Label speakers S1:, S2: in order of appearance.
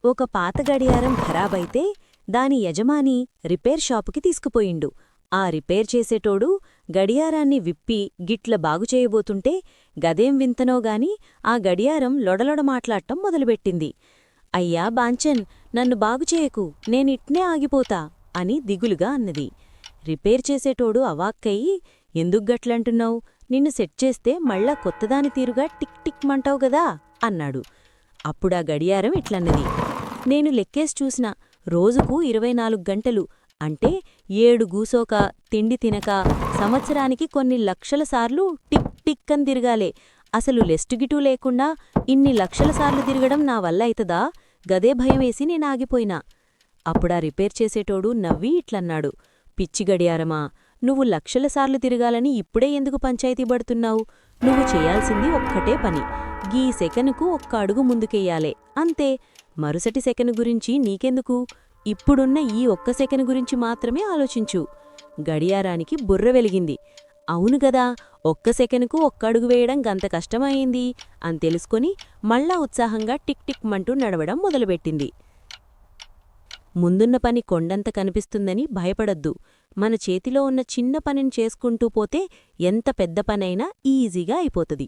S1: ఒక పాత గడియారం ఖరాబైతే దాని యజమాని రిపేర్ షాపుకి తీసుకుపోయిండు. ఆ రిపేర్ చేసేటోడు గడియారాన్ని విప్పి గిట్ల బాగుచేయబోతుంటే గదేం వింతనోగాని ఆ గడియారం లొడలొడ మాట్లాడటం మొదలుపెట్టింది. అయ్యా బాంచన్, నన్ను బాగుచేయకు, నేనిట్నే ఆగిపోతా అని దిగులుగా అన్నది. రిపేర్ చేసేటోడు అవాక్కయ్యి, ఎందుగ్గట్లంటున్నావు? నిన్ను సెట్ చేస్తే మళ్ళా కొత్తదాని తీరుగా టిక్ టిక్ మంటావు గదా అన్నాడు. అప్పుడా గడియారం ఇట్లన్నది, నేను లెక్కేసి చూసినా, రోజుకు 24 గంటలు, అంటే 7 గూసోక తిండి తినక సంవత్సరానికి కొన్ని లక్షల సార్లు టిక్ టిక్ అని తిరగాలే. అసలు లెస్టుగిటూ లేకుండా ఇన్ని లక్షల సార్లు తిరగడం నా వల్ల అయితదా? గదే భయమేసి నేనాగిపోయినా. అప్పుడా రిపేర్ చేసేటోడు నవ్వి ఇట్లన్నాడు, పిచ్చి గడియారమా, నువ్వు లక్షల సార్లు తిరగాలని ఇప్పుడే ఎందుకు పంచాయితీ పడుతున్నావు? నువ్వు చేయాల్సింది ఒక్కటే పని, గీ సెకనుకు ఒక్క అడుగు ముందుకెయ్యాలే, అంతే. మరుసటి సెకను గురించి నీకెందుకు? ఇప్పుడున్న ఈ ఒక్క సెకను గురించి మాత్రమే ఆలోచించు. గడియారానికి బుర్ర వెలిగింది. అవునుగదా, ఒక్క సెకనుకు ఒక్క అడుగు వేయడం గంత కష్టమయ్యింది అని తెలుసుకొని మళ్ళా ఉత్సాహంగా టిక్ టిక్ మంటూ నడవడం మొదలుపెట్టింది. ముందున్న పని కొండంత కనిపిస్తుందని భయపడొద్దు. మన చేతిలో ఉన్న చిన్న పనిని చేసుకుంటూ పోతే ఎంత పెద్ద పనైనా ఈజీగా అయిపోతుంది.